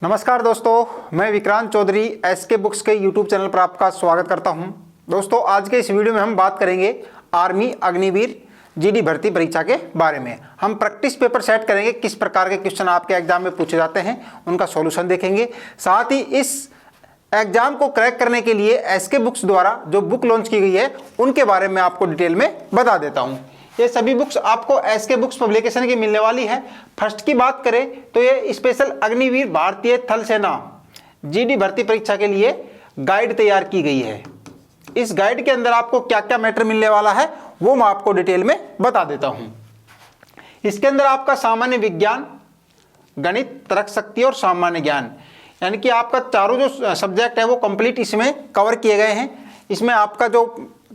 नमस्कार दोस्तों, मैं विक्रांत चौधरी एसके बुक्स के यूट्यूब चैनल पर आपका स्वागत करता हूं। दोस्तों, आज के इस वीडियो में हम बात करेंगे आर्मी अग्निवीर जीडी भर्ती परीक्षा के बारे में। हम प्रैक्टिस पेपर सेट करेंगे, किस प्रकार के क्वेश्चन आपके एग्जाम में पूछे जाते हैं उनका सॉल्यूशन देखेंगे। साथ ही इस एग्जाम को क्रैक करने के लिए एसके बुक्स द्वारा जो बुक लॉन्च की गई है उनके बारे में आपको डिटेल में बता देता हूँ। ये सभी बुक्स आपको एसके बुक्स पब्लिकेशन की मिलने वाली है। फर्स्ट की बात करें तो ये स्पेशल अग्निवीर भारतीय थल सेना जीडी भर्ती परीक्षा के लिए गाइड तैयार की गई है। इस गाइड के अंदर आपको क्या क्या मैटर मिलने वाला है वो मैं आपको डिटेल में बता देता हूं। इसके अंदर आपका सामान्य विज्ञान, गणित, तर्क शक्ति और सामान्य ज्ञान, यानी कि आपका चारों जो सब्जेक्ट है वो कंप्लीट इसमें कवर किए गए हैं। इसमें आपका जो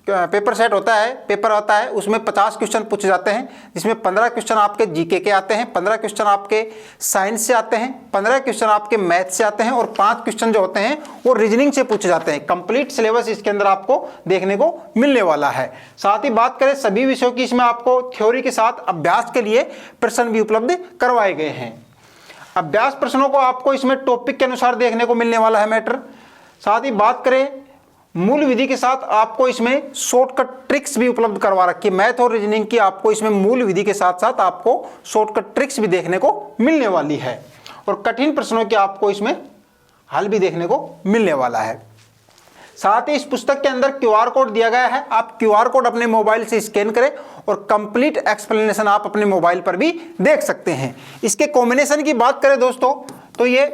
पेपर सेट होता है, पेपर होता है, उसमें 50 क्वेश्चन पूछे जाते हैं, जिसमें 15 क्वेश्चन आपके जीके के आते हैं, 15 क्वेश्चन आपके साइंस से आते हैं, 15 क्वेश्चन आपके मैथ से आते हैं और 5 क्वेश्चन जो होते हैं वो रीजनिंग से पूछे जाते हैं। कंप्लीट सिलेबस इसके अंदर आपको देखने को मिलने वाला है। साथ ही बात करें सभी विषयों की, इसमें आपको थ्योरी के साथ अभ्यास के लिए प्रश्न भी उपलब्ध करवाए गए हैं। अभ्यास प्रश्नों को आपको इसमें टॉपिक के अनुसार देखने को मिलने वाला है मैटर। साथ ही बात करें मूल विधि के साथ आपको इसमें शॉर्टकट ट्रिक्स भी उपलब्ध करवा रखी है। मैथ और रीजनिंग की आपको इसमें मूल विधि के साथ साथ आपको शॉर्टकट ट्रिक्स भी देखने को मिलने वाली है और कठिन प्रश्नों के आपको इसमें हल भी देखने को मिलने वाला है। साथ ही इस पुस्तक के अंदर क्यूआर कोड दिया गया है। आप क्यूआर कोड अपने मोबाइल से स्कैन करें और कंप्लीट एक्सप्लेनेशन आप अपने मोबाइल पर भी देख सकते हैं। इसके कॉम्बिनेशन की बात करें दोस्तों तो ये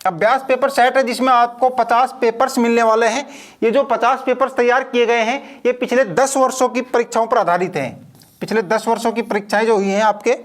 अभ्यास पेपर सेट है जिसमें आपको 50 पेपर्स मिलने वाले हैं। ये जो 50 पेपर्स तैयार किए गए हैं ये पिछले 10 वर्षों की परीक्षाओं पर आधारित हैं। पिछले 10 वर्षों की परीक्षाएं जो हुई हैं आपके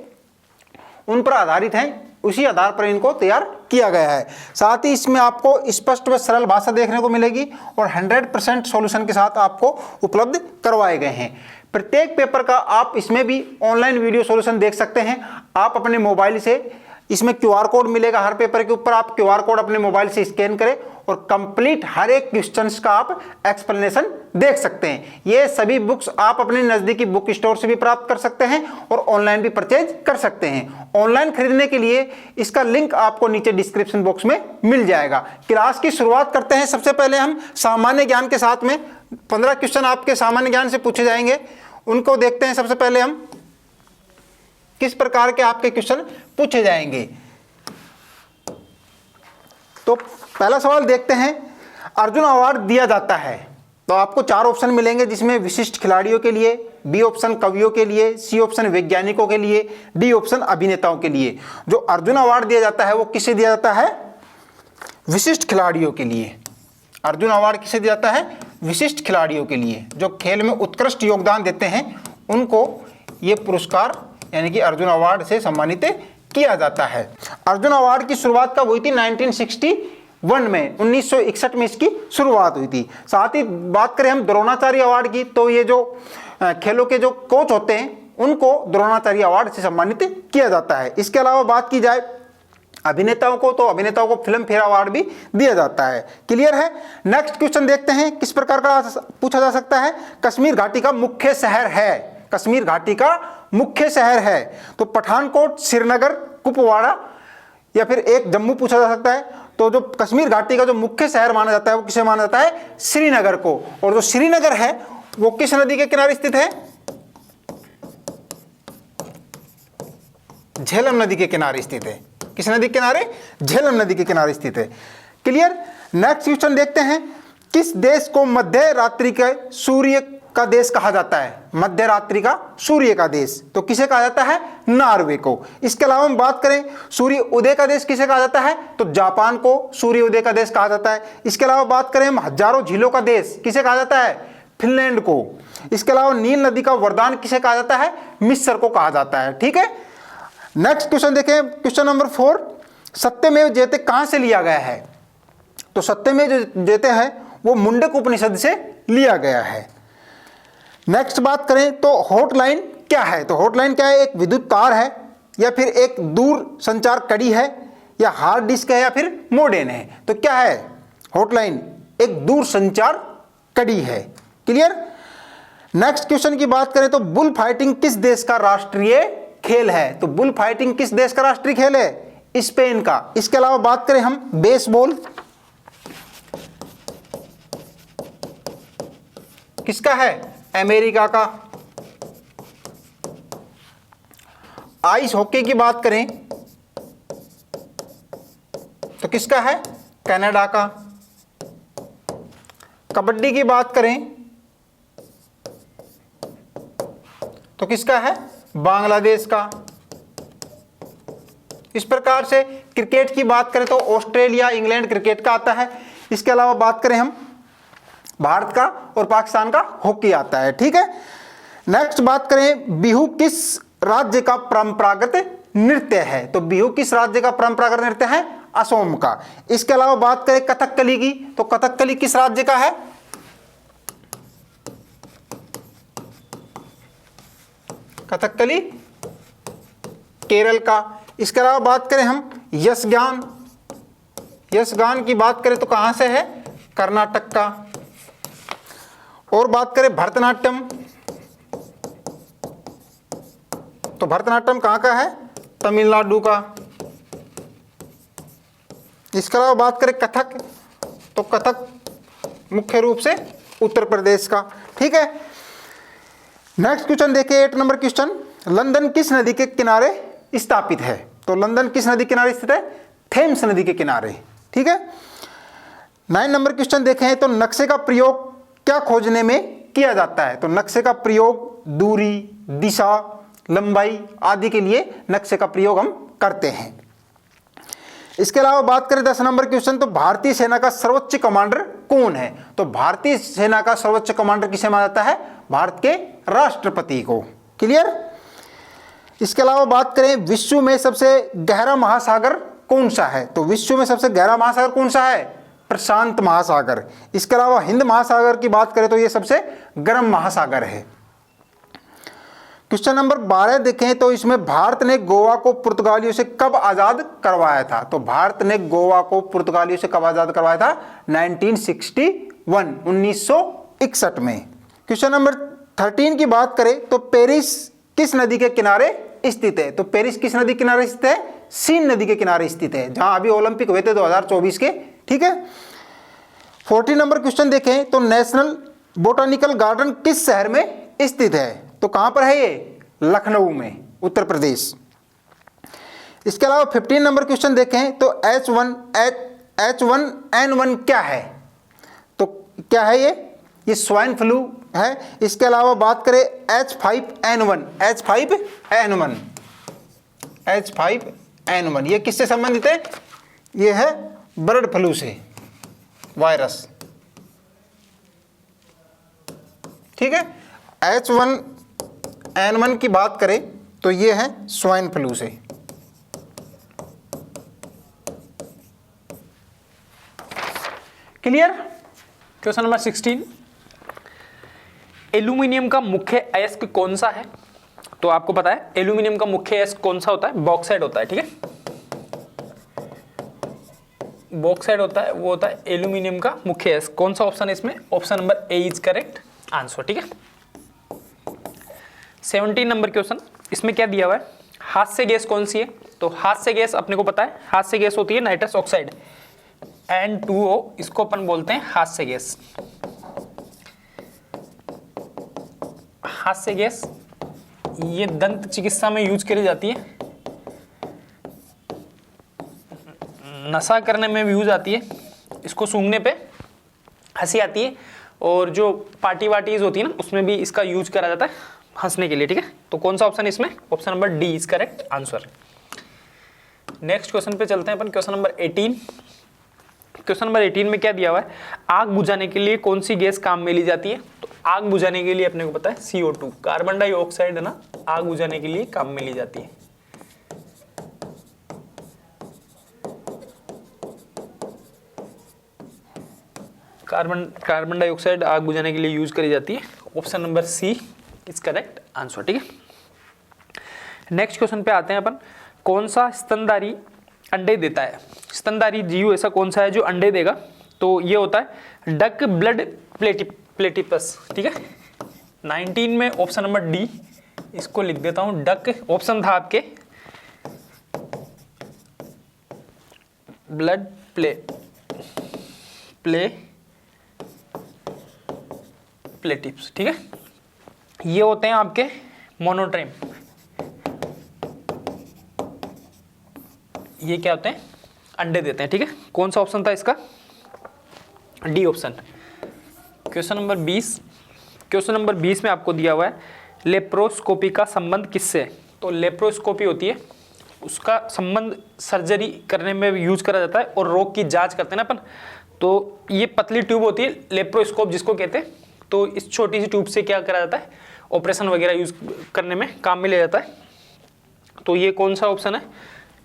उन पर आधारित हैं, उसी आधार पर इनको तैयार किया गया है। साथ ही इसमें आपको स्पष्ट व सरल भाषा देखने को मिलेगी और 100% सॉल्यूशन के साथ आपको उपलब्ध करवाए गए हैं। प्रत्येक पेपर का आप इसमें भी ऑनलाइन वीडियो सॉल्यूशन देख सकते हैं। आप अपने मोबाइल से, इसमें क्यूआर कोड मिलेगा हर पेपर के ऊपर, आप क्यूआर कोड अपने मोबाइल से स्कैन करें और कंप्लीट हर एक क्वेश्चंस का आप एक्सप्लेनेशन देख सकते हैं। ये सभी बुक्स आप अपने नज़दीकी बुक स्टोर से भी प्राप्त कर सकते हैं और ऑनलाइन भी परचेज कर सकते हैं। ऑनलाइन खरीदने के लिए इसका लिंक आपको नीचे डिस्क्रिप्शन बॉक्स में मिल जाएगा। क्लास की शुरुआत करते हैं। सबसे पहले हम सामान्य ज्ञान के साथ में 15 क्वेश्चन आपके सामान्य ज्ञान से पूछे जाएंगे, उनको देखते हैं। सबसे पहले हम किस प्रकार के आपके क्वेश्चन पूछे जाएंगे। तो पहला सवाल देखते हैं, अर्जुन अवार्ड दिया जाता है तो आपको 4 ऑप्शन मिलेंगे, जिसमें विशिष्ट खिलाड़ियों के लिए, बी ऑप्शन कवियों के लिए, सी ऑप्शन वैज्ञानिकों के लिए, डी ऑप्शन अभिनेताओं के लिए। जो अर्जुन अवार्ड दिया जाता है वो किसे दिया जाता है? विशिष्ट खिलाड़ियों के लिए। अर्जुन अवार्ड किसे दिया जाता है? विशिष्ट खिलाड़ियों के लिए। जो खेल में उत्कृष्ट योगदान देते हैं उनको ये पुरस्कार यानी कि अर्जुन अवार्ड से सम्मानित किया जाता है। अर्जुन अवार्ड की शुरुआत कब हुई थी? 1961 में, 1961 में इसकी शुरुआत हुई थी। साथ ही बात करें हम द्रोणाचार्य अवार्ड की, तो ये जो खेलों के जो कोच होते हैं उनको द्रोणाचार्य अवार्ड से सम्मानित किया जाता है। इसके अलावा बात की जाए अभिनेताओं को, तो अभिनेताओं को फिल्म फेयर अवार्ड भी दिया जाता है। क्लियर है? नेक्स्ट क्वेश्चन देखते हैं, किस प्रकार का पूछा जा सकता है। कश्मीर घाटी का मुख्य शहर है, कश्मीर घाटी का मुख्य शहर है तो पठानकोट, श्रीनगर, कुपवाड़ा या फिर एक जम्मू पूछा जा सकता है। तो जो कश्मीर घाटी का जो मुख्य शहर माना जाता है वो किसे माना जाता है? श्रीनगर को। और जो श्रीनगर है वो किस नदी के किनारे स्थित है? झेलम नदी के किनारे स्थित है। किस नदी के किनारे? झेलम नदी के किनारे स्थित है। क्लियर? नेक्स्ट क्वेश्चन देखते हैं, किस देश को मध्य रात्रि के सूर्य का देश कहा जाता है? मध्य रात्रि का सूर्य का देश तो किसे कहा जाता है? नॉर्वे को। इसके अलावा हम बात करें सूर्य उदय का देश किसे कहा जाता है? तो जापान को सूर्य उदय का देश कहा जाता है। इसके अलावा बात करें हम हजारों झीलों का देश किसे कहा जाता है? फिनलैंड को। इसके अलावा नील नदी का वरदान किसे कहा जाता है? मिस्र को कहा जाता है। ठीक है, नेक्स्ट क्वेश्चन देखें, क्वेश्चन नंबर 4, सत्यमेव जयते कहां से लिया गया है? तो सत्यमेव जयते है वो मुंडक उपनिषद से लिया गया है। नेक्स्ट बात करें तो हॉटलाइन क्या है? तो हॉटलाइन क्या है? एक विद्युत तार है या फिर एक दूर संचार कड़ी है या हार्ड डिस्क है या फिर मोडेम है? तो क्या है हॉटलाइन? एक दूर संचार कड़ी है। क्लियर? नेक्स्ट क्वेश्चन की बात करें तो बुल फाइटिंग किस देश का राष्ट्रीय खेल है? तो बुल फाइटिंग किस देश का राष्ट्रीय खेल है? स्पेन का। इसके अलावा बात करें हम बेसबॉल, किसका है? अमेरिका का। आइस हॉकी की बात करें तो किसका है? कनाडा का। कबड्डी की बात करें तो किसका है? बांग्लादेश का। इस प्रकार से क्रिकेट की बात करें तो ऑस्ट्रेलिया, इंग्लैंड क्रिकेट का आता है। इसके अलावा बात करें हम भारत का और पाकिस्तान का हॉकी आता है। ठीक है, नेक्स्ट बात करें बिहू किस राज्य का परंपरागत नृत्य है? तो बिहू किस राज्य का परंपरागत नृत्य है? असम का। इसके अलावा बात करें कथकली की तो कथकली किस राज्य का है? कथकली केरल का। इसके अलावा बात करें हम यक्षगान, यक्षगान की बात करें तो कहां से है? कर्नाटक का। और बात करें भरतनाट्यम तो भरतनाट्यम कहां का है? तमिलनाडु का। इसके अलावा बात करें कथक तो कथक मुख्य रूप से उत्तर प्रदेश का। ठीक है, नेक्स्ट क्वेश्चन देखिए 8 नंबर क्वेश्चन, लंदन किस नदी के किनारे स्थापित है? तो लंदन किस नदी के किनारे स्थित है? थेम्स नदी के किनारे। ठीक है, 9 नंबर क्वेश्चन देखें तो नक्शे का प्रयोग क्या खोजने में किया जाता है? तो नक्शे का प्रयोग दूरी, दिशा, लंबाई आदि के लिए नक्शे का प्रयोग हम करते हैं। इसके अलावा बात करें 10 नंबर क्वेश्चन, तो भारतीय सेना का सर्वोच्च कमांडर कौन है? तो भारतीय सेना का सर्वोच्च कमांडर किसे माना जाता है? भारत के राष्ट्रपति को। क्लियर? इसके अलावा बात करें विश्व में सबसे गहरा महासागर कौन सा है? तो विश्व में सबसे गहरा महासागर कौन सा है? प्रशांत महासागर। इसके अलावा हिंद महासागर की बात करें तो यह सबसे गर्म महासागर है। क्वेश्चन नंबर 12 देखें तो इसमें भारत ने गोवा को पुर्तगालियों से कब आजाद करवाया था? तो भारत ने गोवा को पुर्तगालियों से कब आजाद करवाया था? 1961 में। क्वेश्चन नंबर 13 की बात करें तो पेरिस किस नदी के किनारे स्थित है? तो पेरिस किस नदी के किनारे स्थित है? सीन नदी के किनारे स्थित है, जहां अभी ओलंपिक हुए थे 2024 के। ठीक है, 14 नंबर क्वेश्चन देखें तो नेशनल बोटानिकल गार्डन किस शहर में स्थित है? तो कहां पर है ये? लखनऊ में, उत्तर प्रदेश। इसके अलावा 15 नंबर क्वेश्चन देखें तो H1N1 क्या है? तो क्या है ये स्वाइन फ्लू है। इसके अलावा बात करें H5N1 ये किससे संबंधित है? ये है बर्ड फ्लू से, वायरस। ठीक है, H1N1 की बात करें तो ये है स्वाइन फ्लू से। क्लियर? क्वेश्चन नंबर 16, एल्यूमिनियम का मुख्य अयस्क कौन सा है? तो आपको पता है एल्यूमिनियम का मुख्य अयस्क कौन सा होता है? बॉक्साइड होता है। ठीक है, बॉक्साइड होता है, वो होता है एल्यूमिनियम का मुख्य अयस्क। कौन सा ऑप्शन है इसमें? Option number A is correct answer. ठीक है, 17 नंबर क्वेश्चन, इसमें क्या दिया हुआ है? हास्य गैस कौन सी है? तो हास्य गैस अपने को पता है, हास्य गैस होती है नाइट्रस ऑक्साइड N2O, इसको अपन बोलते हैं हास्य गैस। हास्य गैस ये दंत चिकित्सा में यूज करी जाती है, नशा करने में भी यूज आती है, इसको सूंघने पे हंसी आती है, और जो पार्टी वार्टीज होती है ना उसमें भी इसका यूज करा जाता है हंसने के लिए। ठीक है, तो कौन सा ऑप्शन है इसमें? Option number D is correct answer. Next question पे चलते हैं अपन, क्वेश्चन नंबर 18। क्वेश्चन नंबर 18 में क्या दिया हुआ है? आग बुझाने के लिए कौन सी गैस काम में ली जाती है? तो आग बुझाने के लिए अपने को पता है CO2, कार्बन डाइऑक्साइड है ना, आग बुझाने के लिए काम में ली जाती है। कार्बन डाइऑक्साइड आग बुझाने के लिए यूज करी जाती है। Option number C is correct answer. ठीक है, नेक्स्ट क्वेश्चन पे आते हैं अपन, कौन सा स्तनधारी अंडे देता है? स्तनधारी जीव ऐसा कौन सा है जो अंडे देगा? तो ये होता है डक ब्लड प्लेटिपस। ठीक है, 19 में ऑप्शन नंबर डी, इसको लिख देता हूं डक। ऑप्शन था आपके ब्लड प्लेटिव्स, ठीक है। ये होते हैं आपके मोनोट्रेम। ये क्या होते हैं? अंडे देते हैं, ठीक है। कौन सा ऑप्शन था इसका? D option. Question number 20। Question number 20 में आपको दिया हुआ है लेप्रोस्कोपी का संबंध किससे है? तो लेप्रोस्कोपी होती है, उसका संबंध सर्जरी करने में यूज करा जाता है और रोग की जांच करते हैं ना अपन। तो ये पतली ट्यूब होती है लेप्रोस्कोप जिसको कहते हैं। तो इस छोटी सी ट्यूब से क्या करा जाता है? ऑपरेशन वगैरह यूज करने में काम में लिया जाता है। तो ये कौन सा ऑप्शन है?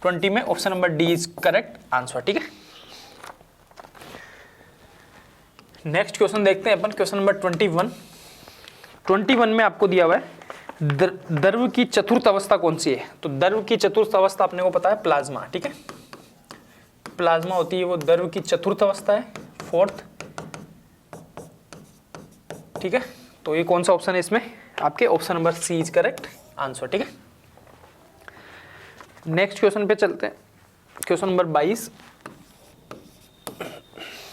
20 में option number D is correct answer, ठीक है। नेक्स्ट क्वेश्चन देखते हैं अपन, क्वेश्चन नंबर 21। 21 में आपको दिया हुआ है द्रव की चतुर्थ अवस्था कौन सी है? तो द्रव की चतुर्थ अवस्था अपने को पता है प्लाज्मा, ठीक है। प्लाज्मा होती है वो द्रव की चतुर्थ अवस्था है, फोर्थ, ठीक है। तो ये कौन सा ऑप्शन है इसमें? आपके option number C is correct answer, ठीक है। नेक्स्ट क्वेश्चन पे चलते हैं, क्वेश्चन नंबर 22।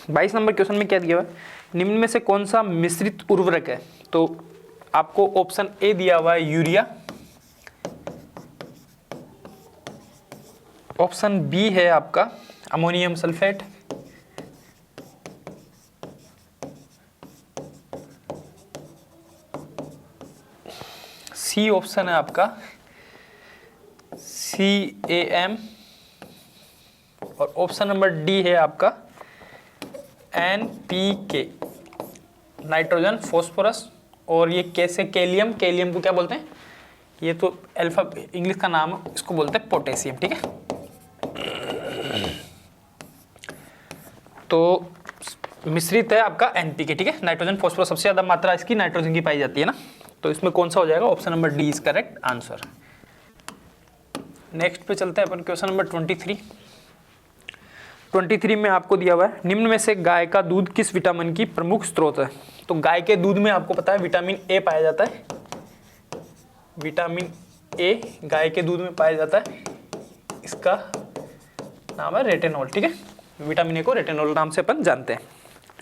22 नंबर क्वेश्चन में क्या दिया हुआ है? निम्न में से कौन सा मिश्रित उर्वरक है? तो आपको ऑप्शन ए दिया हुआ है यूरिया, ऑप्शन बी है आपका अमोनियम सल्फेट, सी ऑप्शन है आपका CAM, और ऑप्शन नंबर डी है आपका NPK, नाइट्रोजन फॉस्फोरस। और ये कैसे कैलियम, कैलियम को क्या बोलते हैं? ये तो अल्फा इंग्लिश का नाम है, इसको बोलते हैं पोटेशियम, ठीक है। तो मिश्रित है आपका NPK, ठीक है। नाइट्रोजन फॉस्फोरस, सबसे ज्यादा मात्रा इसकी नाइट्रोजन की पाई जाती है ना। तो इसमें कौन सा हो जाएगा? Option number D is correct answer. Next पे चलते हैं अपन, क्वेश्चन नंबर 23। 23 में आपको दिया हुआ है निम्न में से गाय का दूध किस विटामिन की प्रमुख स्रोत है? तो गाय के दूध में आपको पता है विटामिन ए पाया जाता है। विटामिन ए गाय के दूध में पाया जाता है, इसका नाम है रेटिनॉल, ठीक है। विटामिन ए को रेटिनॉल नाम से अपन जानते हैं।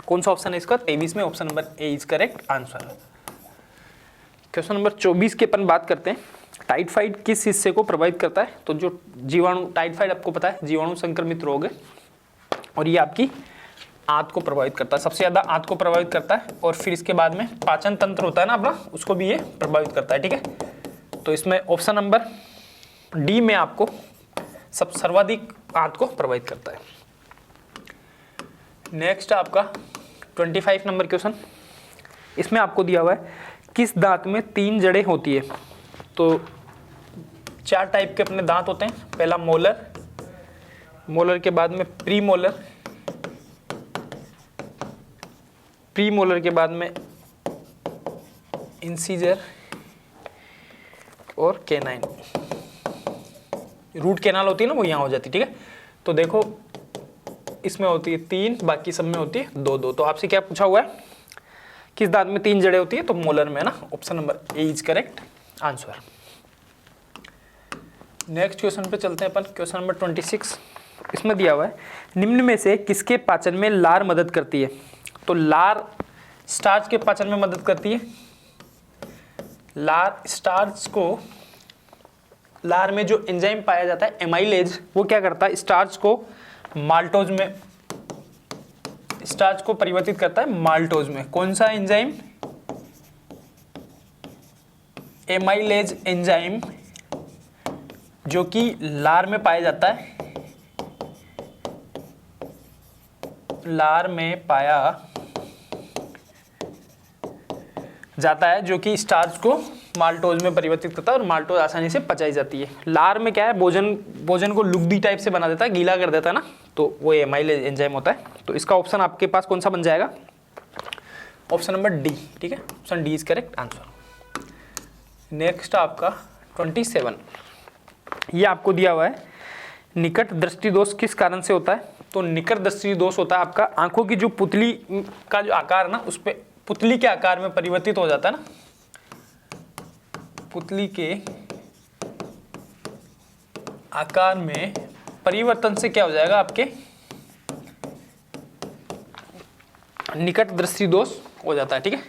कौन सा ऑप्शन है इसका? 23 में option number A is correct answer. Question number 24 की अपन बात करते हैं। टाइफाइड किस हिस्से को प्रभावित करता है? तो जो जीवाणु, टाइफाइड आपको पता है जीवाणु संक्रमित रोग है और ये आपकी आंत को प्रभावित करता है, सबसे ज्यादा आंत को प्रभावित करता है। और फिर इसके बाद में पाचन तंत्र होता है ना अपना, उसको भी ये प्रभावित करता है, ठीक है। तो इसमें ऑप्शन नंबर डी में आपको सर्वाधिक आंत को प्रभावित करता है। नेक्स्ट आपका 25 नंबर क्वेश्चन। इसमें आपको दिया हुआ है किस दांत में 3 जड़ें होती है? तो 4 टाइप के अपने दांत होते हैं। पहला मोलर, मोलर के बाद में प्रीमोलर, प्रीमोलर के बाद में इंसीजर और कैनाइन। रूट कैनाल होती है ना, वो यहाँ हो जाती है, ठीक है। तो देखो इसमें होती है 3, बाकी सब में होती है 2-2। तो आपसे क्या पूछा हुआ है? किस दांत में 3 जड़ें होती है? तो मोलर में ना, option number A is correct answer. Next question पे चलते हैं अपन, क्वेश्चन नंबर 26। इसमें दिया हुआ है निम्न में से किसके पाचन में लार मदद करती है? तो लार स्टार्च के पाचन में मदद करती है। लार स्टार्च को, लार में जो एंजाइम पाया जाता है एमाइलेज, वो क्या करता है? स्टार्च को माल्टोज में, स्टार्च को परिवर्तित करता है माल्टोज में। कौन सा एंजाइम? एमाइलेज एंजाइम, जो कि लार में पाया जाता है, लार में पाया जाता है, जो कि स्टार्च को माल्टोज में परिवर्तित करता है और माल्टोज आसानी से पचाई जाती है। लार में क्या है? भोजन को लुगदी टाइप से बना देता है, गीला कर देता है ना, तो वो एमाइलेज एंजाइम होता है। तो इसका ऑप्शन आपके पास कौन सा बन जाएगा? ऑप्शन नंबर डी, ठीक है। Option D is correct answer. Next आपका 27। ये आपको दिया हुआ है निकट दृष्टि दोष किस कारण से होता है? तो निकट दृष्टि दोष होता है आपका आंखों की जो पुतली का जो आकार है ना, उस पे पुतली के आकार में परिवर्तित हो जाता है ना, पुतली के आकार में परिवर्तन से क्या हो जाएगा? आपके निकट दृष्टि दोष हो जाता है, ठीक है।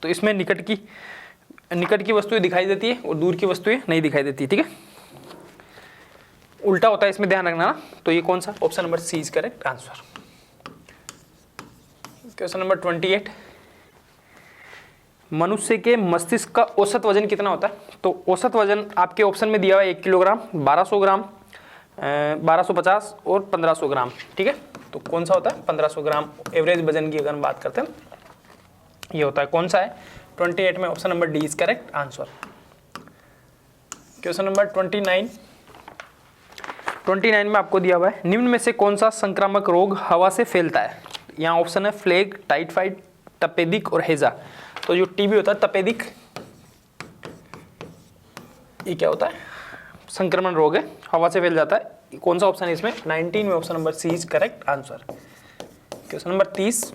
तो इसमें निकट की वस्तुएं दिखाई देती है और दूर की वस्तुएं नहीं दिखाई देती, ठीक है। उल्टा होता है, इसमें ध्यान रखना ना। तो ये कौन सा, option number C is correct answer. Question number 28, मनुष्य के मस्तिष्क का औसत वजन कितना होता है? तो औसत वजन आपके ऑप्शन में दिया हुआ है 1 किलोग्राम, 1200 ग्राम, 1250 और 1500 ग्राम, ठीक है। तो कौन सा होता है? 1500 ग्राम एवरेज वजन की अगर हम बात करते हैं ये होता है। कौन सा है? 28 में option number D is correct answer. Question number 29 में आपको दिया हुआ है, निम्न में से कौन सा संक्रामक रोग हवा से फैलता है? यहाँ ऑप्शन है फ्लेग, टाइफाइड, तपेदिक और हैजा। तो जो टीबी होता है तपेदिक, ये क्या होता है? संक्रमण रोग है, हवा से फैल जाता है। कौन सा ऑप्शन है इसमें? 19 में option number C is correct answer. Question number 30,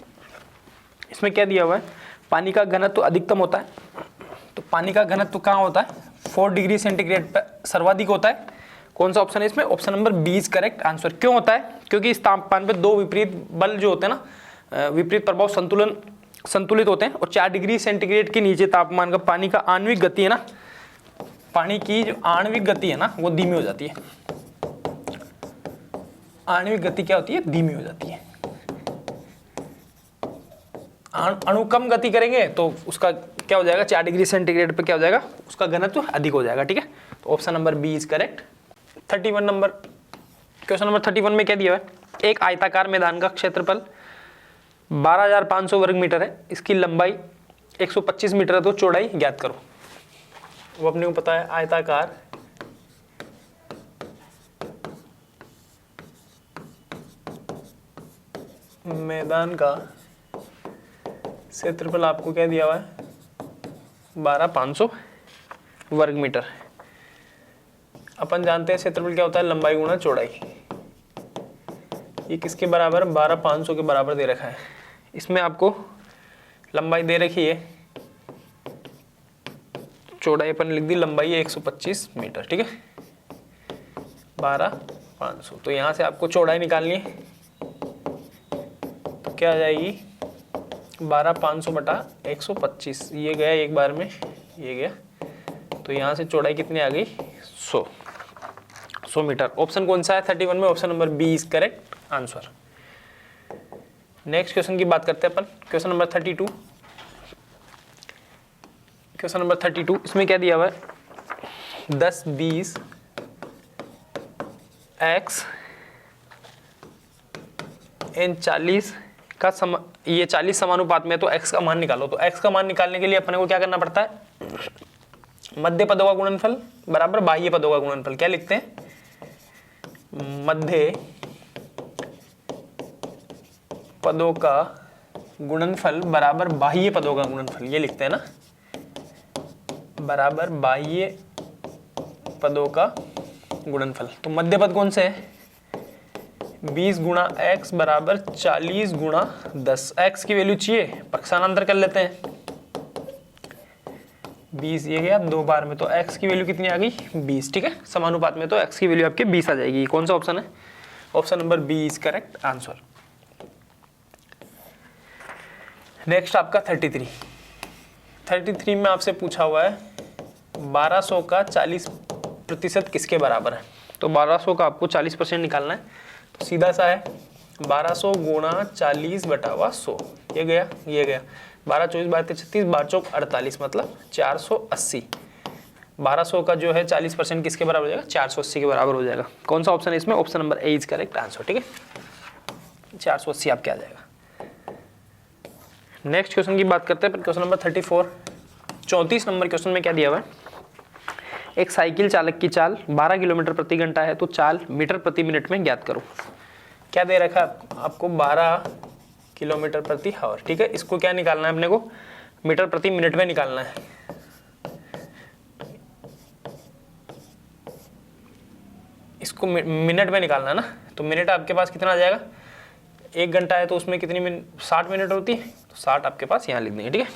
इसमें क्या दिया हुआ है? पानी का घनत्व अधिकतम होता है। तो पानी का घनत्व कहाँ होता है? 4 डिग्री सेंटीग्रेड पर सर्वाधिक होता है। कौन सा ऑप्शन है इसमें? Option number B is correct answer. क्यों होता है? क्योंकि इस तापमान पे 2 विपरीत बल जो होते हैं ना, विपरीत प्रभाव संतुलित होते हैं और 4 डिग्री सेंटीग्रेड के नीचे तापमान का पानी का आणविक गति है ना, पानी की जो आणविक गति है ना वो धीमी हो जाती है। आणविक गति क्या होती है? धीमी हो जाती है। अणु कम गति करेंगे तो उसका क्या हो जाएगा? 4 डिग्री सेंटीग्रेड पे क्या हो जाएगा? उसका घनत्व अधिक हो जाएगा, ठीक है। तो option number B is correct. 31 number, question number 31 में क्या दिया है? एक आयताकार मैदान का क्षेत्रफल 12,500 वर्ग मीटर है, इसकी लंबाई 125 मीटर है, तो चौड़ाई ज्ञात करो। वो अपने को पता है, आयताकार मैदान का क्षेत्रफल आपको क्या दिया हुआ है? 12,500 वर्ग मीटर। अपन जानते हैं क्षेत्रफल क्या होता है? लंबाई गुणा चौड़ाई। ये किसके बराबर? 12,500 के बराबर दे रखा है। इसमें आपको लंबाई दे रखी है, चौड़ाई अपन लिख दी, लंबाई है 125 मीटर, ठीक है। 12,500, तो यहाँ से आपको चौड़ाई निकालनी है, तो क्या आ जाएगी? 12,500 बटा 125, ये गया एक बार में, ये गया, तो यहाँ से चौड़ाई कितनी आ गई? 100 मीटर। ऑप्शन कौन सा है 31 में? Option number B is correct answer. Next question की बात करते हैं अपन, क्वेश्चन नंबर 32। क्वेश्चन नंबर 32, इसमें क्या दिया हुआ है? 10, 20 x n 40 का ये 40 समानुपात में, तो x का मान निकालो। तो x का मान निकालने के लिए अपने को क्या करना पड़ता है? मध्य पदों का गुणनफल बराबर बाह्य पदों का गुणनफल। क्या लिखते हैं? मध्य पदों का गुणनफल बराबर बाह्य पदों का गुणनफल, ये लिखते हैं ना, बराबर बाह्य पदों का गुणनफल। तो मध्य पद कौन से है? 20 गुणा x बराबर 40 गुणा 10। x की वैल्यू चाहिए, पक्षांतर कर लेते हैं। 20 ये गया 2 बार में, तो x की वैल्यू कितनी आ गई? 20, ठीक है। समानुपात में तो x की वैल्यू आपके 20 आ जाएगी। कौन सा ऑप्शन है? Option number B is correct answer. Next आपका 33 में आपसे पूछा हुआ है 1200 का 40% किसके बराबर है? तो 1200 का आपको 40% निकालना है, तो सीधा सा है 1200 गुणा 40 बटा 100, ये गया, ये गया, 12 24 12 36, 12 चौक 48, मतलब 480। 1200 का जो है 40% किसके बराबर हो जाएगा? 480 के बराबर हो जाएगा। कौन सा ऑप्शन है इसमें? Option number A is correct answer, ठीक है। 480 आपके आ जाएगा। नेक्स्ट क्वेश्चन की बात करते हैं, क्वेश्चन नंबर 34। 34 नंबर क्वेश्चन में क्या दिया हुआ है? एक साइकिल चालक की चाल 12 किलोमीटर प्रति घंटा है, तो चाल मीटर प्रति मिनट में ज्ञात करो। क्या दे रखा है आपको? 12 किलोमीटर प्रति आवर, ठीक है। इसको क्या निकालना है अपने को? मीटर प्रति मिनट में निकालना है। इसको मिनट में निकालना है ना, तो मिनट आपके पास कितना आ जाएगा? 1 घंटा है तो उसमें कितनी मिनट? 60 मिनट होती है, तो 60 आपके पास यहाँ लिख देंगे, ठीक है।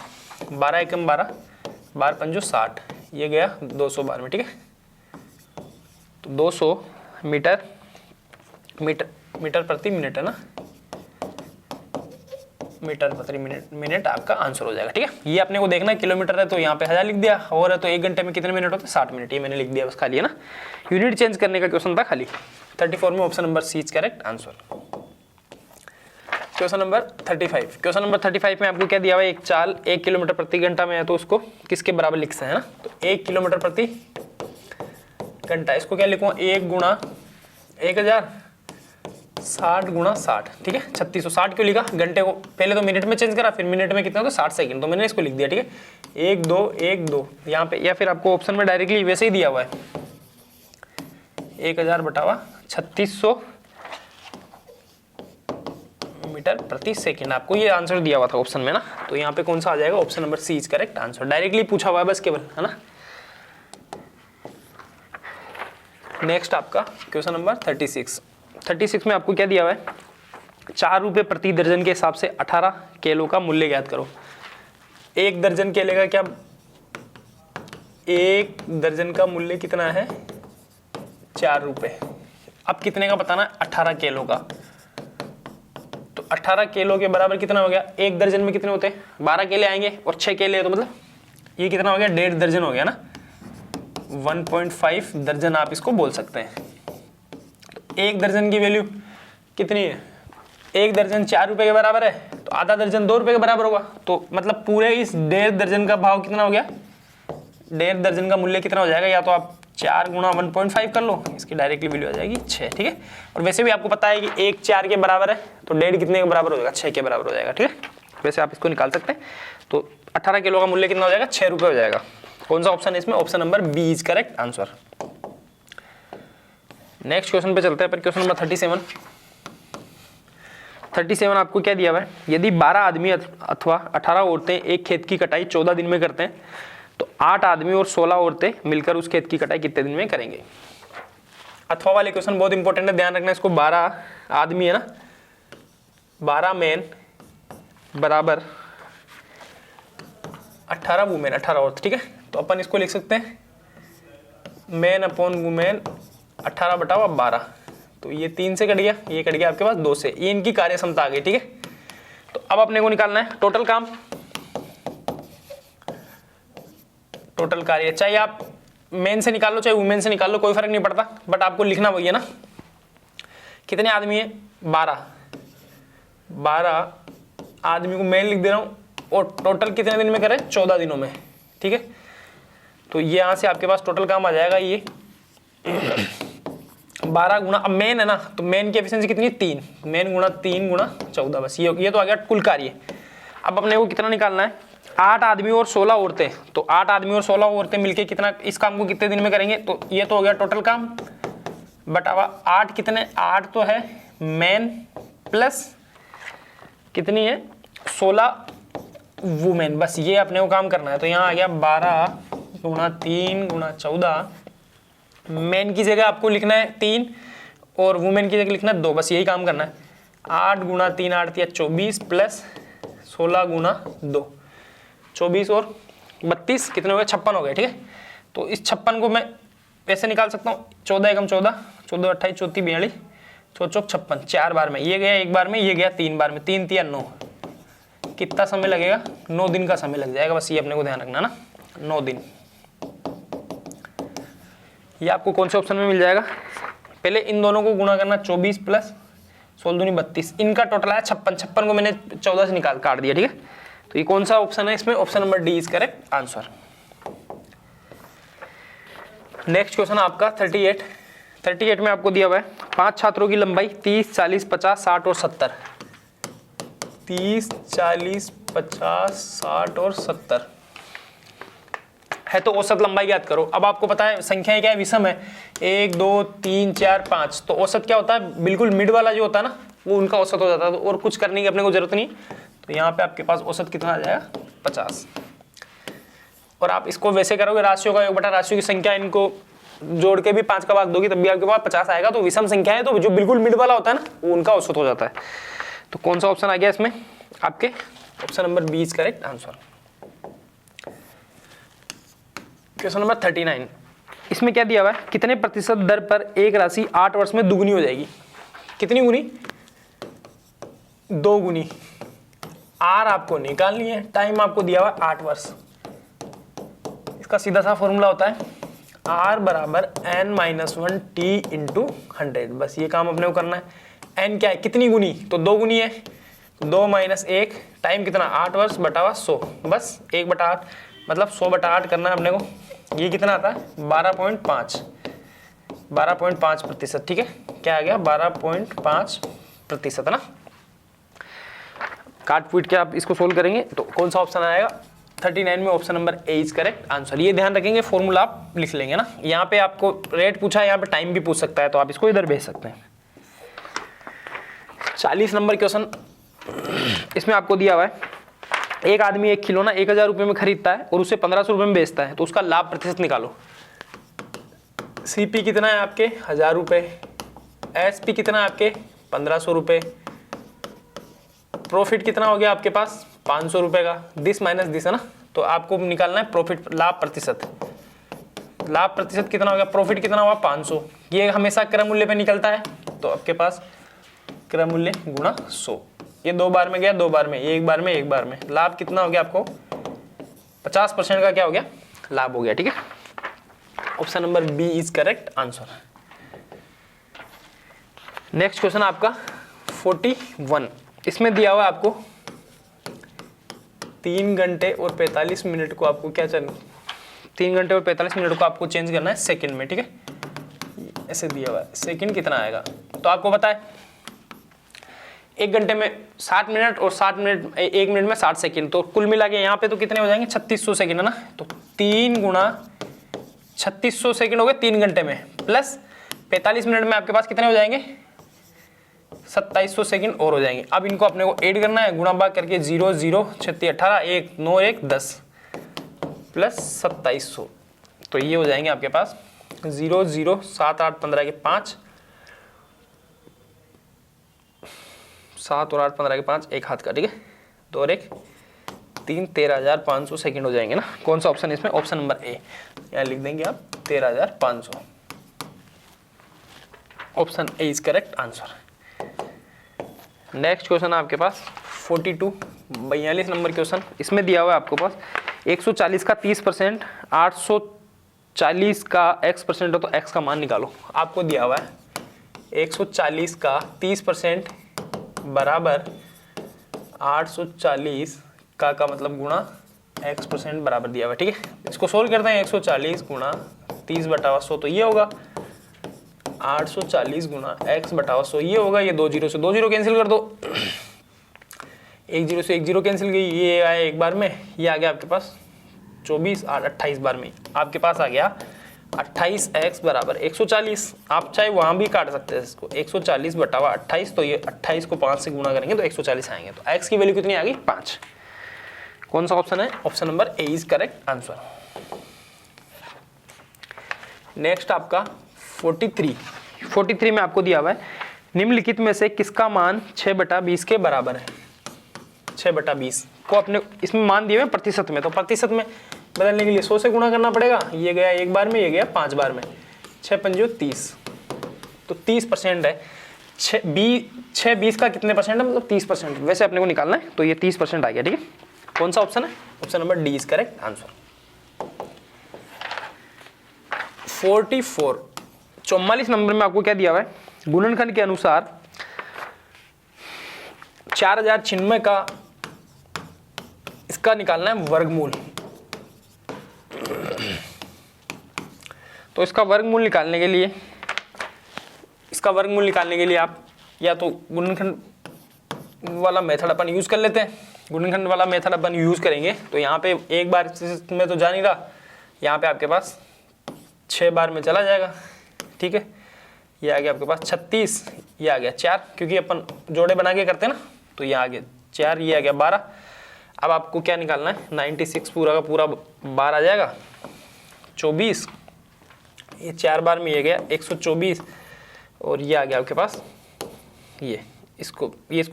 12 एकम 12, 12 पंजो 60, ये गया 200 बार में, ठीक है। तो 200 मीटर प्रति मिनट है ना, मीटर प्रति मिनट आपका आंसर हो जाएगा। ठीक है, ये अपने को देखना है, किलोमीटर है तो यहाँ पे 1000 लिख दिया, और है तो 1 घंटे में कितने मिनट होते हैं 60 मिनट, ये मैंने लिख दिया बस खाली, है ना। यूनिट चेंज करने का क्वेश्चन था खाली। 34 में option number C is correct answer. Question number 35, question number 35 में आपको क्या दिया हुआ है, एक चाल 1 किलोमीटर प्रति घंटा में है, तो उसको किसके बराबर लिख सकते हैं ना, तो 1 किलोमीटर प्रति घंटा, इसको क्या लिखूंगा 1 गुणा 1000, 60 गुणा 60, ठीक है 3660 क्यों लिखा, घंटे को पहले तो मिनट में चेंज करा, फिर मिनट में कितना, तो 60 सेकंड, तो मैंने इसको लिख दिया। ठीक है 1 2 1 2 यहाँ पे, या फिर आपको ऑप्शन में डायरेक्टली वैसे ही दिया हुआ है 1000 बटावा 3600 मीटर प्रति सेकंड, आपको ये आंसर दिया हुआ था ऑप्शन में ना, तो यहाँ पे कौन सा आ जाएगा, option number C is correct answer. Directly पूछा हुआ है बस केवल, है ना। नेक्स्ट आपका क्वेश्चन नंबर 36 में आपको क्या दिया हुआ है, 4 रुपये प्रति दर्जन के हिसाब से 18 केलों का मूल्य ज्ञात करो। एक दर्जन केले का क्या, एक दर्जन का मूल्य कितना है 4 रुपये। अब कितने का बताना है, 18 केलों का, तो 18 केलों के बराबर कितना हो गया, एक दर्जन में कितने होते हैं 12 केले आएंगे, और 6 केले तो मतलब ये कितना हो गया 1.5 दर्जन हो गया ना, 1.5 दर्जन आप इसको बोल सकते हैं। तो एक दर्जन की वैल्यू कितनी है, एक दर्जन 4 रुपए के बराबर है, तो आधा दर्जन 2 रुपए के बराबर होगा, तो मतलब पूरे इस 1.5 दर्जन का भाव कितना हो गया, 1.5 दर्जन का मूल्य कितना हो जाएगा, या तो आप 4 गुणा 1.5 कर लो, इसकी डायरेक्टली वैल्यू आ जाएगी 6। ठीक है, और वैसे भी आपको पता है कि 1 4 के बराबर है, तो 1.5 कितने के बराबर हो जाएगा, 6 के बराबर हो जाएगा। ठीक है, वैसे आप इसको निकाल सकते हैं, तो 18 किलो का मूल्य कितना हो जाएगा, 6 रुपये हो जाएगा। कौन सा ऑप्शन है इसमें, option number B is correct answer. Next question पे चलते हैं, पर क्वेश्चन नंबर 37 आपको क्या दिया हुआ है, यदि 12 आदमी अथवा 18 औरतें एक खेत की कटाई 14 दिन में करते हैं, तो 8 आदमी और 16 औरतें मिलकर उस खेत की कटाई कितने दिन में करेंगे। अथवा वाले क्वेश्चन बहुत इंपॉर्टेंट है, ध्यान रखना इसको। 12 आदमी है ना, 12 मैन बराबर 18 वुमेन, 18 औरत। ठीक है, तो अपन इसको लिख सकते हैं मैन अपॉन वुमेन 18 बटा 12, तो ये 3 से कट गया, ये कट गया आपके पास 2 से, ये इनकी कार्य क्षमता आ गई। ठीक है, तो अब अपने को निकालना है टोटल काम, टोटल कार्य, चाहे आप मेन से निकाल लो चाहे वुमेन से निकाल लो, कोई फर्क नहीं पड़ता, बट आपको लिखना वही है ना। कितने आदमी है 12 आदमी को मेन लिख दे रहा हूं, और टोटल कितने दिन में करें 14 दिनों में। ठीक है, तो ये यहां से आपके पास टोटल काम आ जाएगा ये 12 गुणा, अब मेन है ना, तो मेन की एफिशिएंसी कितनी है 3, मेन गुणा 3 गुणा 14, बस ये तो आ गया कुल कार्य। अब अपने को कितना निकालना है, 8 आदमी और 16 औरतें, तो 8 आदमी और 16 औरतें मिलके कितना, इस काम को कितने दिन में करेंगे, तो ये तो हो गया टोटल काम बटावा 8 कितने, 8 तो है मेन प्लस कितनी है 16 वुमेन, बस ये अपने को काम करना है। तो यहाँ आ गया 12 गुणा 3 गुणा 14, मेन की जगह आपको लिखना है 3 और वुमेन की जगह लिखना है 2, बस यही काम करना है। 8 गुणा 3 8 या 24 प्लस 16 गुणा 2, 24 और 32 कितने हो गए 56 हो गए। ठीक है, तो इस 56 को मैं ऐसे निकाल सकता हूँ, 14 एकम 14, 14 28 34 42 4 चौक 56, 4 बार में, ये गया 1 बार में, ये गया 3 बार में, 3 3 9, कितना समय लगेगा 9 दिन का समय लग जाएगा, बस ये अपने को ध्यान रखना ना 9 दिन। ये आपको कौन से ऑप्शन में मिल जाएगा, पहले इन दोनों को गुणा करना 24 प्लस 16 दूनी 32, इनका टोटल आया 56 को मैंने 14 से निकाल काट दिया। ठीक है, तो ये कौन सा ऑप्शन है इसमें, option number D is correct answer. Next question आपका 38 में आपको दिया हुआ है 5 छात्रों की लंबाई 30 40 50 60 और 70, 30 40 50 60 और 70 है, तो औसत लंबाई ज्ञात करो। अब आपको पता है संख्याएं क्या है, विषम है, 1 2 3 4 5, तो औसत क्या होता है, बिल्कुल मिड वाला जो होता है ना वो उनका औसत हो जाता है, तो और कुछ करने की अपने को जरूरत नहीं। तो यहाँ पे आपके पास औसत कितना आ जाएगा 50, और आप इसको वैसे करोगे राशियों का योग बटा राशियों की संख्या, इनको जोड़ के भी 5 का भाग दोगे तब भी आपके पास 50 आएगा। तो विषम संख्या है, तो जो बिल्कुल मिड वाला होता है ना वो उनका औसत हो जाता है। तो कौन सा ऑप्शन आ गया इसमें आपके, option number B is correct answer. Question number 39, इसमें क्या दिया हुआ है, कितने प्रतिशत दर पर एक राशि 8 वर्ष में दुगुनी हो जाएगी। कितनी गुनी, 2 गुनी, आर आपको निकालनी है, टाइम आपको दिया हुआ 8 वर्ष। इसका सीधा सा फॉर्मूला होता है आर बराबर n-1 t इंटू 100। बस ये काम अपने को करना है। n क्या है, कितनी गुनी, तो 2 गुनी है, 2 - 1, टाइम कितना 8 वर्ष बटा हुआ 100, बस 1/8 मतलब 100/8 करना है अपने को। ये कितना आता है 12.5%, ठीक है। क्या आ गया 12.5% है ना। काट पीट के आप इसको सोल्व करेंगे तो कौन सा ऑप्शन आएगा 39 में option number A is correct answer. ये ध्यान रखेंगे, फॉर्मूला आप लिख लेंगे ना। यहाँ पे आपको रेट पूछा है, यहाँ पे टाइम भी पूछ सकता है, तो आप इसको इधर भेज सकते हैं। 40 नंबर क्वेश्चन, इसमें आपको दिया हुआ है एक आदमी एक खिलौना 1000 रुपये में खरीदता है और उसे 1500 रुपये में बेचता है, तो उसका लाभ प्रतिशत निकालो। सीपी कितना है आपके 1000 रुपये, एसपी कितना है आपके 1500 रुपये, प्रॉफिट कितना हो गया आपके पास 500 रुपये का, दिस माइनस दिस है ना। तो आपको निकालना है प्रॉफिट, लाभ प्रतिशत। लाभ प्रतिशत कितना हो गया, प्रॉफिट कितना हुआ 500। ये हमेशा क्रय मूल्य पे निकलता है, तो आपके पास क्रय मूल्य गुणा 100। ये 2 बार में गया, 2 बार में, एक बार में, एक बार में। लाभ कितना हो गया आपको 50% का क्या हो गया लाभ हो गया, ठीक है। Option number B is correct answer. Next question आपका 41, इसमें दिया हुआ है आपको 3 घंटे और 45 मिनट को आपको क्या चलना, 3 घंटे और 45 मिनट को आपको चेंज करना है सेकंड में, ठीक है। ऐसे दिया हुआ है, सेकंड कितना आएगा, तो आपको पता है 1 घंटे में 60 मिनट और 60 मिनट 1 मिनट में 60 सेकंड, तो कुल मिला के यहाँ पे तो कितने हो जाएंगे 3600 सेकंड है ना। तो 3 गुणा 3600 सेकंड हो गए 3 घंटे में, प्लस 45 मिनट में आपके पास कितने हो जाएंगे 2700 सेकंड और हो जाएंगे। अब इनको अपने को ऐड करना है, गुणा भाग करके 0 0 36 18 1 9 1 10 प्लस 2700, तो ये हो जाएंगे आपके पास 0 0 7 8 15 के 5, 7 और 8 15 के 5, एक हाथ का, ठीक है। 2 और 1 3 13,500 सेकंड हो जाएंगे ना। कौन सा ऑप्शन इसमें, ऑप्शन नंबर ए, यहाँ लिख देंगे आप 13,500। Option A is correct answer. Next question आपके पास 42 42 नंबर क्वेश्चन, इसमें दिया हुआ है आपको पास 140 का 30%, 840 का x% हो, तो x का मान निकालो। आपको दिया हुआ है 140 का 30% बराबर 840 का मतलब गुणा x% बराबर दिया हुआ है, ठीक है। इसको सोल्व करते हैं, 140 गुणा 30/100, तो ये होगा 840 गुणा x/100, ये होगा। ये 2 0 से 2 0 कैंसिल कर दो, 1 0 से 1 0 कैंसिल गई, ये आया एक बार में, ये आ गया आपके पास 24 और 28 बार में आपके पास आ गया 28x बराबर 140। आप चाहे वहाँ भी काट सकते हैं इसको, 140/28, तो ये 28 को 5 से गुणा करेंगे तो 140 आएंगे। तो x की वैल्यू कितनी आ गई 5। कौन सा ऑप्शन है, option number A is correct answer. Next आपका 43 में आपको दिया हुआ है निम्नलिखित में से किसका मान 6/20 के बराबर है। 6/20 को अपने इसमें मान दिए हुए प्रतिशत में, तो प्रतिशत में बदलने के लिए 100 से गुणा करना पड़ेगा। ये गया एक बार में, ये गया 5 बार में, 6 पंजो 30, तो 30% है। 6 20 का कितने परसेंट है, मतलब 30%, वैसे अपने को निकालना है, तो ये 30% आ गया, ठीक है। कौन सा ऑप्शन है, option number D is correct answer. 44 number में आपको क्या दिया हुआ है, गुणनखंड के अनुसार 4096 का इसका निकालना है वर्गमूल। तो इसका वर्गमूल निकालने के लिए आप या तो गुणनखंड वाला मेथड अपन यूज कर लेते हैं। गुणनखंड वाला मेथड अपन यूज करेंगे तो यहाँ पे एक बार में तो जा नहीं रहा, यहाँ पे आपके पास 6 बार में चला जाएगा, ठीक है। ये आ गया आपके पास 36, ये आ गया 4, क्योंकि अपन जोड़े बना के करते हैं ना, तो ये आ गया 4, ये आ गया 12। अब आपको क्या निकालना है, 96 पूरा का पूरा बार आ जाएगा, 24, ये 4 बार में ये गया 124, और ये आ गया आपके पास ये इसको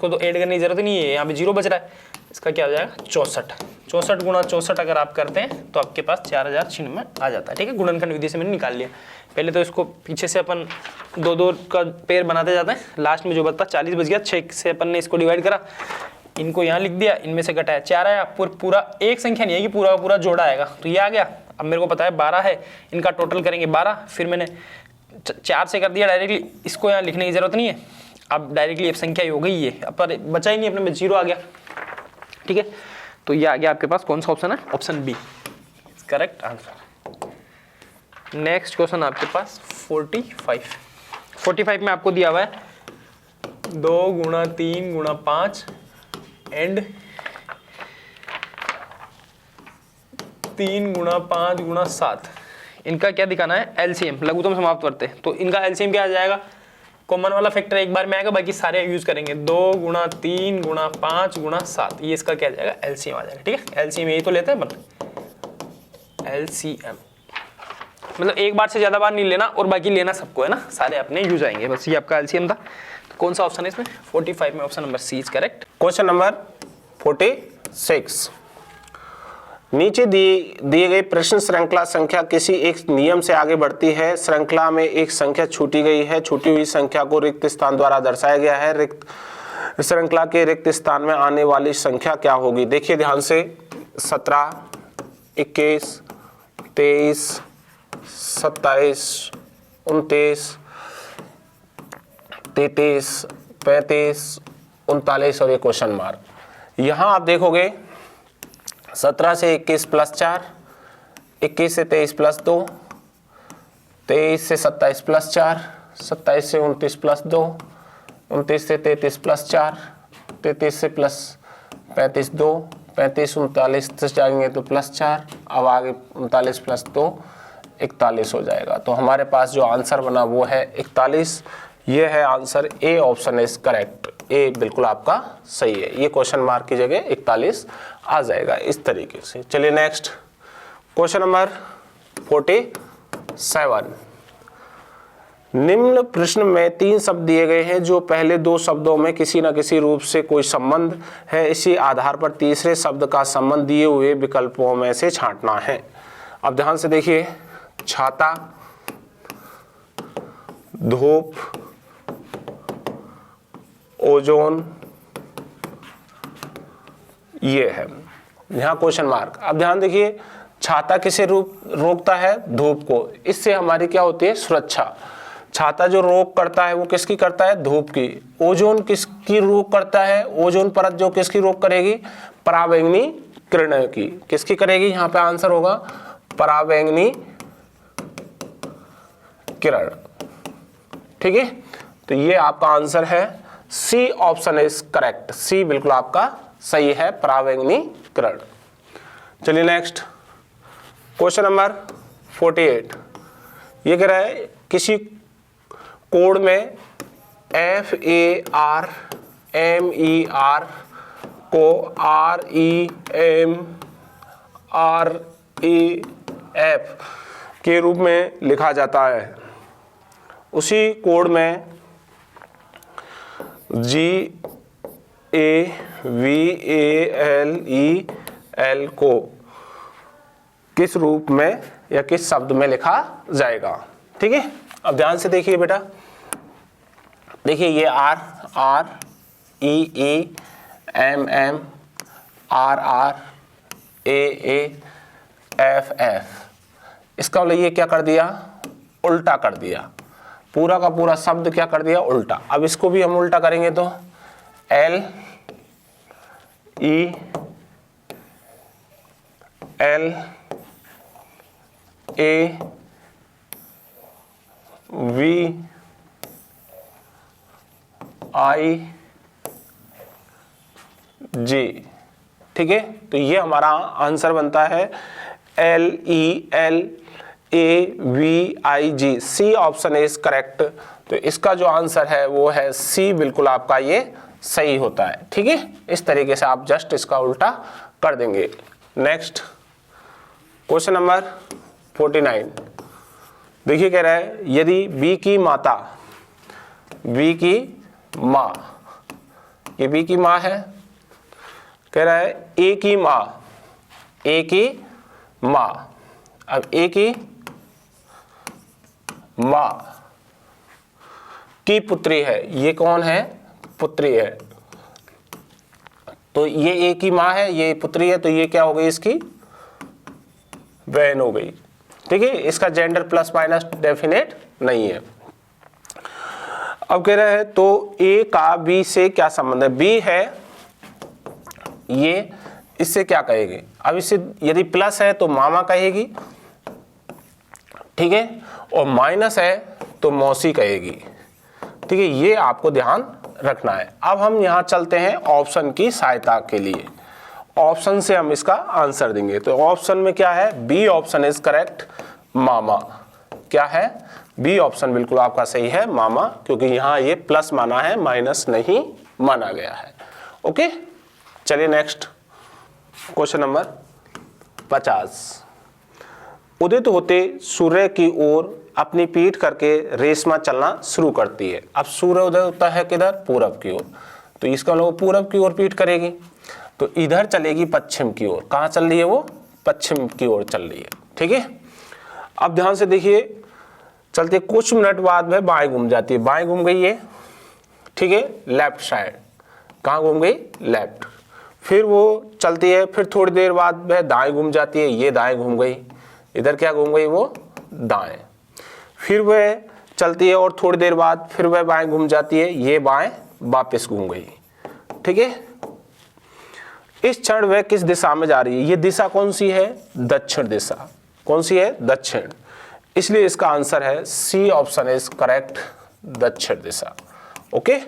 तो ऐड करने की जरूरत नहीं है, यहाँ पे 0 बच रहा है, इसका क्या हो जाएगा 64 गुणा 64 अगर आप करते हैं तो आपके पास 4096 आ जाता है, ठीक है। गुणनखंड विधि से मैंने निकाल लिया। पहले तो इसको पीछे से अपन 2 का पेयर बनाते जाते हैं, लास्ट में जो बचता 40 बच गया, 6 से अपन ने इसको डिवाइड करा, इनको यहाँ लिख दिया, इनमें से घटाया 4 आया, पूरा एक संख्या नहीं है कि पूरा का पूरा जोड़ा आएगा, तो ये आ गया। अब मेरे को पता है 12 है, इनका टोटल करेंगे 12, फिर मैंने 4 से कर दिया डायरेक्टली, इसको यहाँ लिखने की जरूरत नहीं है। अब डायरेक्टली अब संख्या ही हो गई है, अब बचा ही नहीं, अपने में 0 आ गया, ठीक है। तो ये आ गया आपके पास, कौन सा ऑप्शन है? Option B correct answer. Next question आपके पास 45 में आपको दिया हुआ है 2 गुणा 3 गुणा 5 एंड 3 गुणा 5 गुणा 7, इनका क्या दिखाना है? एलसीएम, लघुत्तम समाप्त वर्ते। तो इनका एलसीएम क्या आ जाएगा? कॉमन वाला फैक्टर एक बार में आएगा, बाकी सारे यूज करेंगे। 2 गुणा 3 गुणा 5 गुणा 7, ये इसका क्या आ जाएगा? एलसीएम आ जाएगा, ठीक है। एलसीएम यही तो लेते हैं अपन, एलसीएम मतलब एक बार से ज्यादा बार नहीं लेना, और बाकी लेना सबको है ना, सारे अपने यूज आएंगे, बस ये आपका एलसीएम था। तो कौन सा ऑप्शन है इसमें? 45 में option number C is correct. Question number 46, नीचे दिए गए प्रश्न श्रृंखला संख्या किसी एक नियम से आगे बढ़ती है। श्रृंखला में एक संख्या छूटी गई है, छूटी हुई संख्या को रिक्त स्थान द्वारा दर्शाया गया है। रिक्त श्रृंखला के रिक्त स्थान में आने वाली संख्या क्या होगी? देखिए ध्यान से, 17, 21, 23, 27, 29, 33, 35, 39 और ये क्वेश्चन मार्क। यहां आप देखोगे 17 से 21 प्लस 4, 21 से 23 प्लस 2, 23 से 27 प्लस 4, 27 से 29 प्लस 2, 29 से 33 प्लस 4, 33 से प्लस 35 2, 35 39 से जाएंगे तो प्लस 4, अब आगे 39 प्लस 2 41 हो जाएगा। तो हमारे पास जो आंसर बना वो है 41। ये है answer, A option is correct, A बिल्कुल आपका सही है। ये क्वेश्चन मार्क की जगह 41 आ जाएगा इस तरीके से। चलिए नेक्स्ट क्वेश्चन नंबर 47, निम्न प्रश्न में 3 शब्द दिए गए हैं जो पहले 2 शब्दों में किसी न किसी रूप से कोई संबंध है। इसी आधार पर तीसरे शब्द का संबंध दिए हुए विकल्पों में से छांटना है। अब ध्यान से देखिए, छाता, धूप, ओजोन, ये है यहां क्वेश्चन मार्क। अब ध्यान देखिए, छाता किसे रोकता है? धूप को। इससे हमारी क्या होती है? सुरक्षा। छाता जो रोक करता है वो किसकी करता है? धूप की। ओजोन किसकी रोक करता है? ओजोन परत जो किसकी रोक करेगी? पराबैंगनी किरणों की। किसकी करेगी? यहां पे आंसर होगा पराबैंगनी किरण, ठीक है। तो ये आपका आंसर है, सी ऑप्शन इज करेक्ट, सी बिल्कुल आपका सही है, पराबैंगनी किरण। चलिए नेक्स्ट क्वेश्चन नंबर 48, ये कह रहा है किसी कोड में FARMER को REMREF के रूप में लिखा जाता है। उसी कोड में GAVALEL को किस रूप में या किस शब्द में लिखा जाएगा? ठीक है, अब ध्यान से देखिए बेटा, देखिए ये R R E E M M R R A A F F, इसका मतलब ये क्या कर दिया? उल्टा कर दिया, पूरा का पूरा शब्द क्या कर दिया? उल्टा। अब इसको भी हम उल्टा करेंगे तो L E L A V I G, ठीक है। तो ये हमारा आंसर बनता है LELAVIG, C option is correct. तो इसका जो आंसर है वो है सी, बिल्कुल आपका ये सही होता है, ठीक है। इस तरीके से आप जस्ट इसका उल्टा कर देंगे। नेक्स्ट क्वेश्चन नंबर 49, देखिए कह रहा है यदि बी की माता, बी की माँ, ये बी की माँ है, कह रहा है ए की माँ, ए की माँ, अब ए की माँ की पुत्री है, ये कौन है? पुत्री है। तो ये ए की माँ है, ये पुत्री है, तो ये क्या हो गई, इसकी बहन हो गई। ठीक है, इसका जेंडर प्लस माइनस डेफिनेट नहीं है। अब कह रहे हैं तो ए का बी से क्या संबंध है, बी है ये, इससे क्या कहेगी, अब इससे यदि प्लस है तो मामा कहेगी, ठीक है, और माइनस है तो मौसी कहेगी। ठीक है, ये आपको ध्यान रखना है। अब हम यहाँ चलते हैं ऑप्शन की सहायता के लिए, ऑप्शन से हम इसका आंसर देंगे। तो ऑप्शन में क्या है, बी ऑप्शन इज करेक्ट, मामा। क्या है, बी ऑप्शन बिल्कुल आपका सही है, मामा, क्योंकि यहाँ ये प्लस माना है, माइनस नहीं माना गया है। ओके, चलिए नेक्स्ट क्वेश्चन नंबर 50। उदित होते सूर्य की ओर अपनी पीठ करके रेशमा चलना शुरू करती है। अब सूर्य उदय होता है किधर, पूरब की ओर, तो इसका लोग पूरब की ओर पीठ करेगी, तो इधर चलेगी पश्चिम की ओर। कहाँ चल रही है वो, पश्चिम की ओर चल रही है। ठीक है, अब ध्यान से देखिए, चलते कुछ मिनट बाद वह बाएं घूम जाती है, बाएं घूम गई है, ठीक है, लेफ्ट साइड, कहाँ घूम गई, लेफ्ट। फिर वो चलती है, फिर थोड़ी देर बाद वह दाएं घूम जाती है, ये दाएं घूम गई, इधर क्या घूम गई, वो दाएं। फिर वह चलती है और थोड़ी देर बाद फिर वह बाएं घूम जाती है, ये बाएं वापस घूम गई। ठीक है, इस क्षण वह किस दिशा में जा रही है, ये दिशा कौन सी है, दक्षिण दिशा। कौन सी है, दक्षिण, इसलिए इसका आंसर है सी ऑप्शन इज करेक्ट, दक्षिण दिशा। ओके।